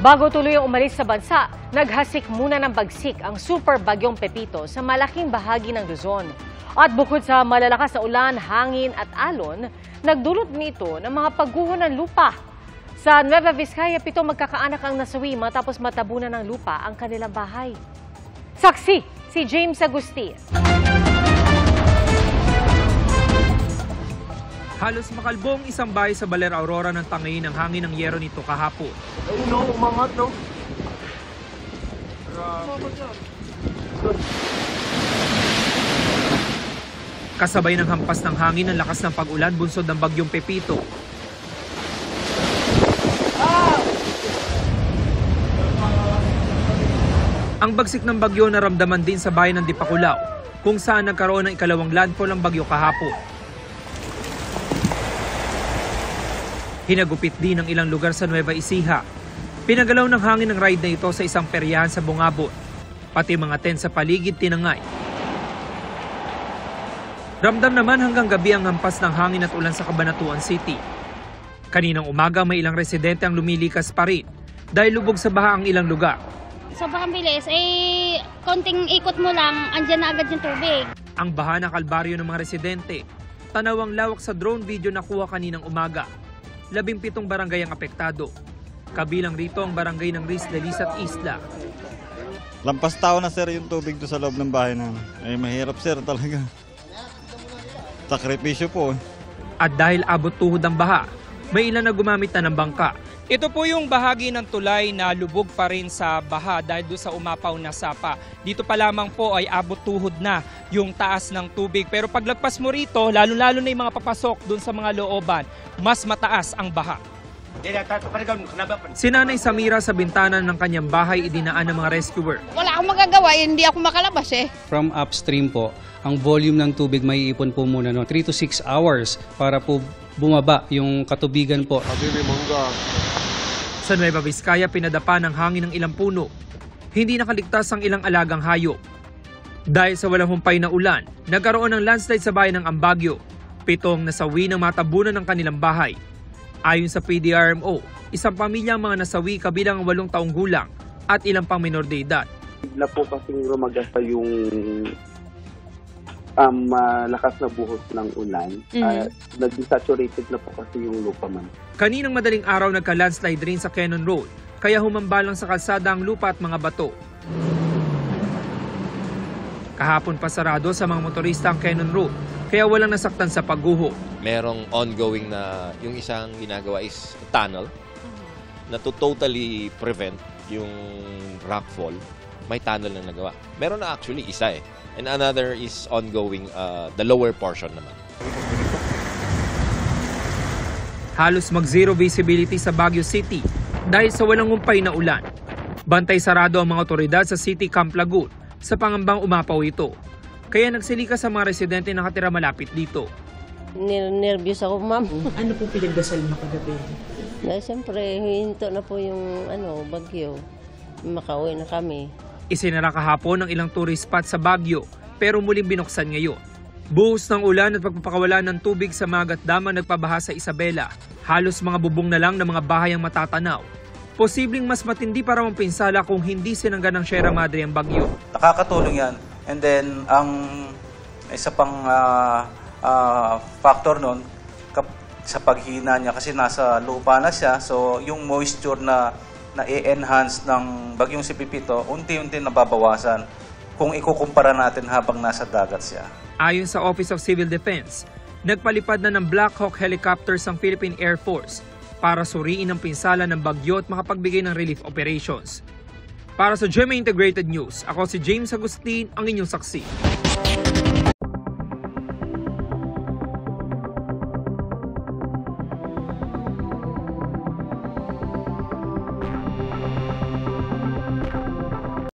Bago tuluyang umalis sa bansa, naghasik muna ng bagsik ang super bagyong Pepito sa malaking bahagi ng Luzon. At bukod sa malalakas na ulan, hangin at alon, nagdulot nito ng mga pagguho ng lupa. Sa Nueva Vizcaya, 7 magkakaanak ang nasawi matapos matabunan ng lupa ang kanilang bahay. Saksi, si James Agustin. Halos makalbong isang bahay sa Baler Aurora ng tangayin ng hangin ng yero nito kahapon. Ayun no, umangat no. Kasabay ng hampas ng hangin ang lakas ng pag-ulan bunsod ng bagyong Pepito. Ang bagsik ng bagyo naramdaman din sa bayan ng Dipakulaw, kung saan nagkaroon ng ikalawang landfall ng bagyo kahapon. Hinagupit din ng ilang lugar sa Nueva Ecija. Pinagalaw ng hangin ng ride na ito sa isang peryahan sa Bungabon. Pati mga tent sa paligid tinangay. Ramdam naman hanggang gabi ang hampas ng hangin at ulan sa Cabanatuan City. Kaninang umaga may ilang residente ang lumilikas pa rin dahil lubog sa baha ang ilang lugar. Sobrang bilis, konting ikot mo lang, andyan na agad yung tubig. Ang baha na kalbaryo ng mga residente, tanawang lawak sa drone video na kuha kaninang umaga. 17 barangay ang apektado. Kabilang rito ang barangay ng Riz, Delis at Isla. Lampas tao na sir yung tubig doon sa loob ng bahay namin. Ay mahirap sir talaga. Sakripisyo po. At dahil abot tuhod ang baha, may ilan na gumamit na ng bangka. Ito po yung bahagi ng tulay na lubog pa rin sa baha dahil doon sa umapaw na sapa. Dito pa lamang po ay abot tuhod na yung taas ng tubig. Pero paglagpas mo rito, lalo-lalo na yung mga papasok doon sa mga looban, mas mataas ang baha. Si Nanay Samira sa bintana ng kanyang bahay idinaan ng mga rescuer. Wala akong magagawa, hindi ako makalabas eh. From upstream po, ang volume ng tubig may iipon po muna 3 to 6 hours para po bumaba yung katubigan po. Sa Nueva Vizcaya, pinadapa ng hangin ng ilang puno. Hindi nakaligtas ang ilang alagang hayop. Dahil sa walang humpay na ulan, nagkaroon ng landslide sa bayan ng Ambagyo. 7 nasawi ng matabunan ng kanilang bahay. Ayon sa PDRMO, isang pamilya ang mga nasawi kabilang ang 8 taong gulang at ilang pang minor de edad. Bigla po kasing rumagasa yung lakas na buhos ng ulan. Nag-desaturated na po kasi yung lupa man. Kaninang madaling araw nagka-landslide rin sa Cannon Road, kaya humambalang sa kalsada ang lupa at mga bato. Kahapon pa sarado sa mga motorista ang Cannon Road, kaya walang nasaktan sa pagguho. Merong ongoing na yung isang ginagawa is tunnel na to totally prevent yung rockfall. May tunnel na nagawa. Meron na actually isa eh. And another is ongoing, the lower portion naman. Halos mag-zero visibility sa Baguio City dahil sa walang humpay na ulan. Bantay sarado ang mga otoridad sa City Camp Lagun sa pangambang umapaw ito. Kaya nagsilika sa mga residente na nakatira malapit dito. Nervyos ako, ma'am. Ano po pinagdasal mo kagabi? Siyempre, hinto na po yung bagyo. Makauwi na kami. Isinara kahapon ang ilang tourist spot sa Baguio pero muling binuksan ngayon. Buhos ng ulan at pagpapakawala ng tubig sa Magat Dam ang nagpabaha sa Isabela. Halos mga bubong na lang ng mga bahay ang matatanaw. Posibleng mas matindi pa raw ang pinsala kung hindi sinangga ng Sierra Madre ang bagyo. Nakakatulong yan. And then, ang isa pang factor nun, sa paghina niya kasi nasa lupa na siya. So, yung moisture na i-enhance ng bagyong si Pepito, unti-unti nababawasan kung ikukumpara natin habang nasa dagat siya. Ayon sa Office of Civil Defense, nagpalipad na ng Black Hawk helicopters ang Philippine Air Force para suriin ang pinsala ng bagyo at makapagbigay ng relief operations. Para sa GMA Integrated News, ako si James Agustin, ang inyong saksi.